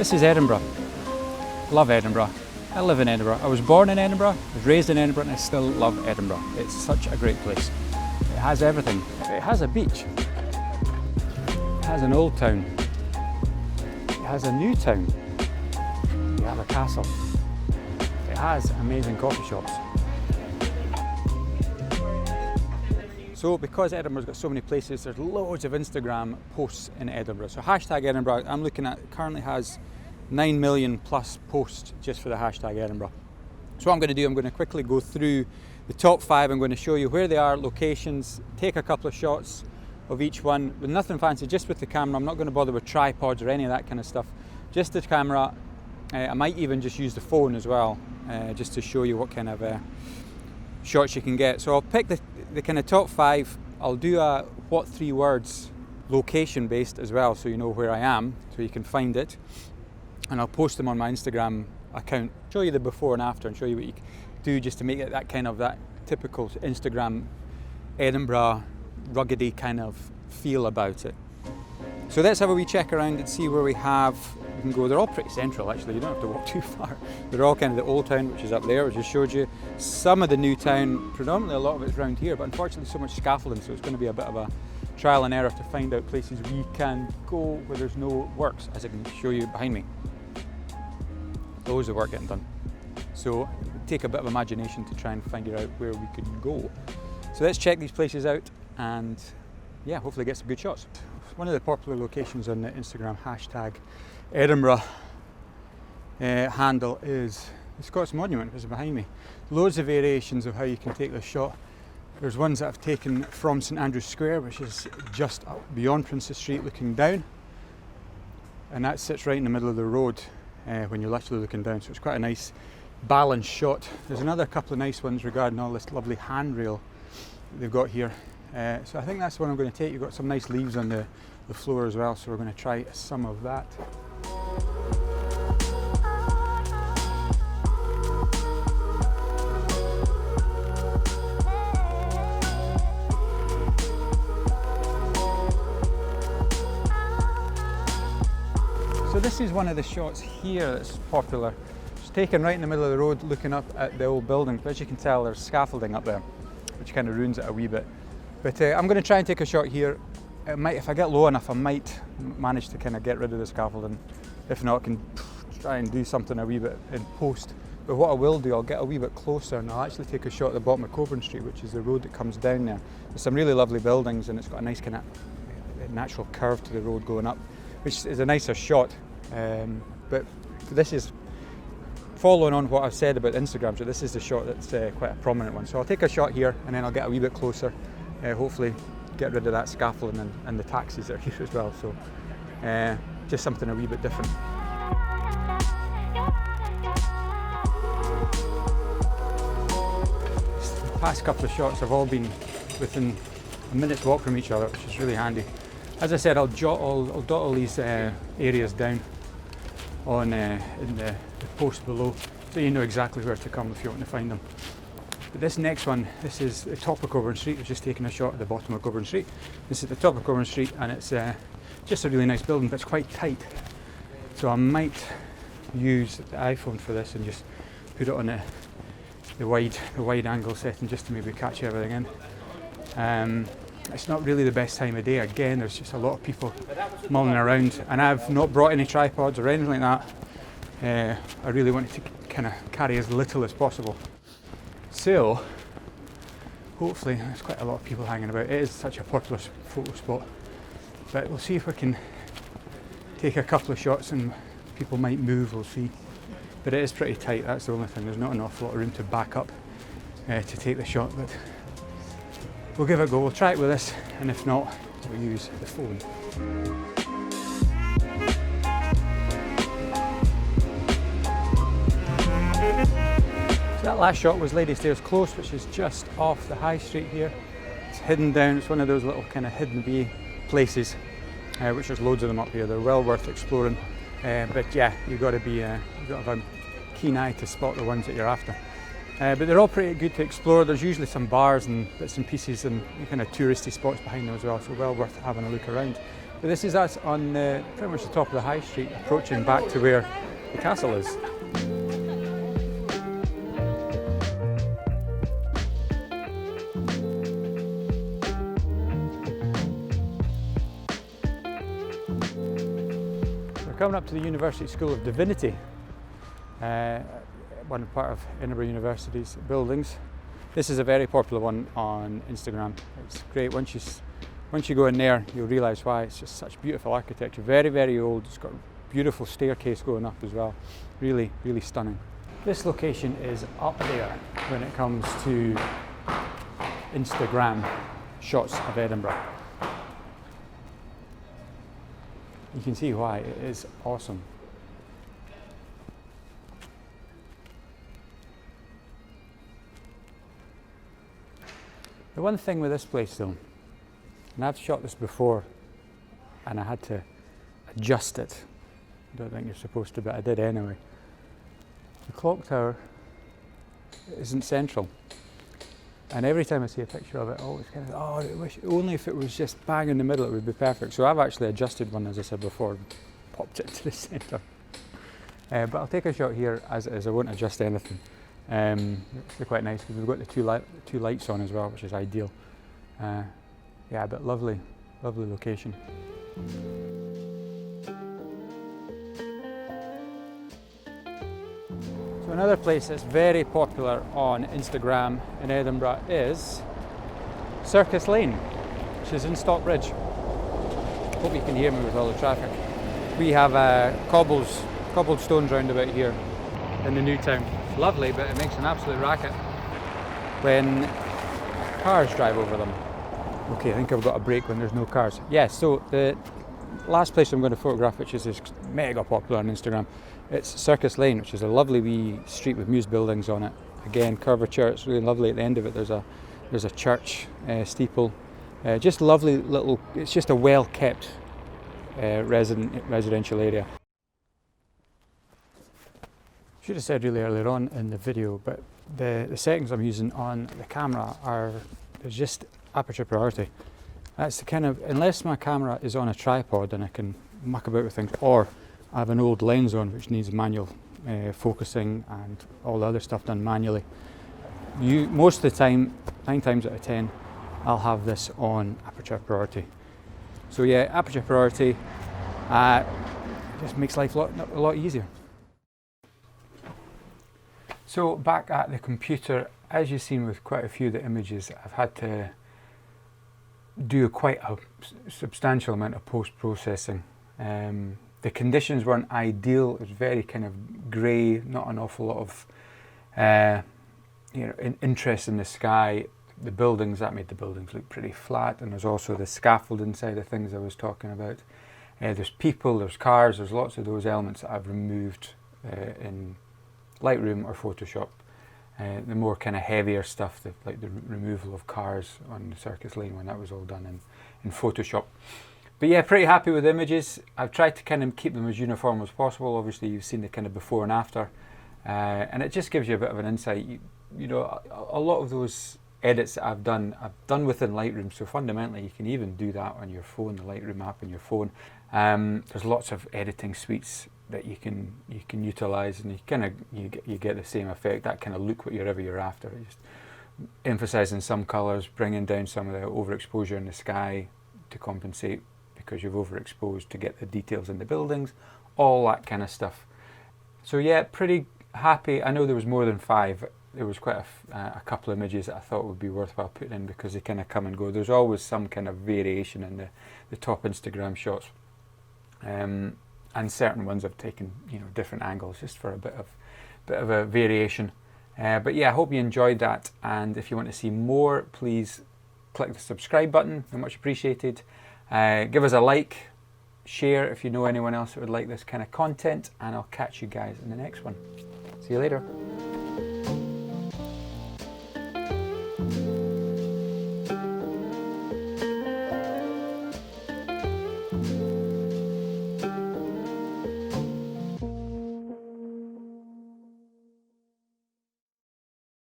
This is Edinburgh. Love Edinburgh. I live in Edinburgh. I was born in Edinburgh, I was raised in Edinburgh, and I still love Edinburgh. It's such a great place. It has everything. It has a beach. It has an old town. It has a new town. You have a castle. It has amazing coffee shops. So because Edinburgh's got so many places, there's loads of Instagram posts in Edinburgh. So hashtag Edinburgh, I'm looking at, currently has 9 million plus posts just for the hashtag Edinburgh. So what I'm going to do, I'm going to quickly go through the top 5. I'm going to show you where they are, locations, take a couple of shots of each one with nothing fancy, just with the camera. I'm not going to bother with tripods or any of that kind of stuff. Just the camera. I might even just use the phone as well, just to show you what kind of shots you can get. So I'll pick the kind of top 5. I'll do a what 3 words location based as well, so you know where I am, so you can find it. And I'll post them on my Instagram account, show you the before and after, and show you what you can do just to make it that typical Instagram Edinburgh ruggedy kind of feel about it. So let's have a wee check around and see where we have. We can go, they're all pretty central actually, you don't have to walk too far. They're all kind of the old town, which is up there, which I showed you. Some of the new town, predominantly a lot of it's around here, but unfortunately so much scaffolding, so it's going to be a bit of a trial and error to find out places we can go where there's no works, as I can show you behind me. Loads of work getting done. So take a bit of imagination to try and figure out where we could go. So let's check these places out and yeah, hopefully get some good shots. One of the popular locations on the Instagram hashtag Edinburgh handle is the Scots Monument, which is behind me. Loads of variations of how you can take this shot. There's ones that I've taken from St Andrew's Square, which is just up beyond Princes Street looking down, and that sits right in the middle of the road when you're literally looking down, so it's quite a nice balanced shot. There's another couple of nice ones regarding all this lovely handrail they've got here. So I think that's the one I'm going to take. You've got some nice leaves on the floor as well, so we're going to try some of that. So this is one of the shots here that's popular. It's taken right in the middle of the road looking up at the old building, but as you can tell there's scaffolding up there, which kind of ruins it a wee bit. But I'm going to try and take a shot here. If I get low enough, I might manage to kind of get rid of the scaffolding. If not, I can try and do something a wee bit in post. But what I will do, I'll get a wee bit closer and I'll actually take a shot at the bottom of Cockburn Street, which is the road that comes down there. There's some really lovely buildings and it's got a nice kind of natural curve to the road going up, which is a nicer shot. But this is following on what I've said about Instagram, so this is the shot that's quite a prominent one. So I'll take a shot here and then I'll get a wee bit closer, hopefully get rid of that scaffolding and the taxis that are here as well. So just something a wee bit different. The past couple of shots have all been within a minute's walk from each other, which is really handy. As I said, I'll dot all these areas down on in the post below, so you know exactly where to come if you want to find them. But this next one, this is the top of Cockburn Street. We're just taking a shot at the bottom of Cockburn Street. This is the top of Cockburn Street, and it's just a really nice building, but it's quite tight. So I might use the iPhone for this and just put it on the wide angle setting just to maybe catch everything in. It's not really the best time of day. Again, there's just a lot of people mulling around, and I've not brought any tripods or anything like that. I really wanted to kind of carry as little as possible. So, hopefully, there's quite a lot of people hanging about. It is such a popular photo spot, but we'll see if we can take a couple of shots and people might move, we'll see. But it is pretty tight, that's the only thing. There's not an awful lot of room to back up to take the shot, but we'll give it a go. We'll try it with this, and if not, we'll use the phone. So that last shot was Lady Stair Close, which is just off the high street here. It's hidden down. It's one of those little kind of hidden away places, which there's loads of them up here. They're well worth exploring. But yeah, you've got to have a keen eye to spot the ones that you're after. But they're all pretty good to explore. There's usually some bars and bits and pieces and kind of touristy spots behind them as well, so well worth having a look around. But this is us on pretty much the top of the high street, approaching back to where the castle is. We're coming up to the University School of Divinity, one part of Edinburgh University's buildings. This is a very popular one on Instagram. It's great. Once you go in there, you'll realise why. It's just such beautiful architecture. Very, very old. It's got a beautiful staircase going up as well. Really, really stunning. This location is up there when it comes to Instagram shots of Edinburgh. You can see why. It is awesome. The one thing with this place though, and I've shot this before and I had to adjust it. I don't think you're supposed to, but I did anyway. The clock tower isn't central. And every time I see a picture of it, it's kind of, I wish only if it was just bang in the middle it would be perfect. So I've actually adjusted one, as I said before, popped it to the centre. But I'll take a shot here as it is. I won't adjust anything. It's quite nice because we've got the two lights on as well, which is ideal. Yeah, but lovely location. So another place that's very popular on Instagram in Edinburgh is Circus Lane, which is in Stockbridge. Hope you can hear me with all the traffic. We have cobbled stones round about here in the new town. It's lovely, but it makes an absolute racket when cars drive over them. Okay, I think I've got a break when there's no cars. Yes, so the last place I'm going to photograph, which is mega popular on Instagram, it's Circus Lane, which is a lovely wee street with muse buildings on it. Again, curvature, it's really lovely. At the end of it, there's a church steeple. Just lovely little. It's just a well-kept residential area. Should have said really earlier on in the video, but the settings I'm using on the camera there's just aperture priority. That's the kind of, unless my camera is on a tripod and I can muck about with things, or I have an old lens on which needs manual focusing and all the other stuff done manually. Most of the time, 9 times out of 10, I'll have this on aperture priority. So yeah, aperture priority just makes life a lot easier. So back at the computer, as you've seen with quite a few of the images, I've had to do quite a substantial amount of post-processing. The conditions weren't ideal. It was very kind of grey, not an awful lot of interest in the sky. The buildings, that made the buildings look pretty flat, and there's also the scaffolding side of things I was talking about. There's people, there's cars, there's lots of those elements that I've removed in Lightroom or Photoshop. The more kind of heavier stuff, like the removal of cars on the Circus Lane when that was all done in Photoshop. But yeah, pretty happy with the images. I've tried to kind of keep them as uniform as possible. Obviously you've seen the kind of before and after. And it just gives you a bit of an insight. You know, a lot of those edits that I've done within Lightroom. So fundamentally you can even do that on your phone, the Lightroom app on your phone. There's lots of editing suites that you can utilize, and you get the same effect, that kind of look whatever you're after. Just emphasizing some colors, bringing down some of the overexposure in the sky to compensate because you've overexposed to get the details in the buildings, all that kind of stuff. So yeah, pretty happy. I know there was more than 5. There was quite a couple of images that I thought would be worthwhile putting in because they kind of come and go. There's always some kind of variation in the top Instagram shots. And certain ones I've taken, different angles just for a bit of a variation. But yeah, I hope you enjoyed that. And if you want to see more, please click the subscribe button. They're much appreciated. Give us a like, share if you know anyone else that would like this kind of content, and I'll catch you guys in the next one. See you later.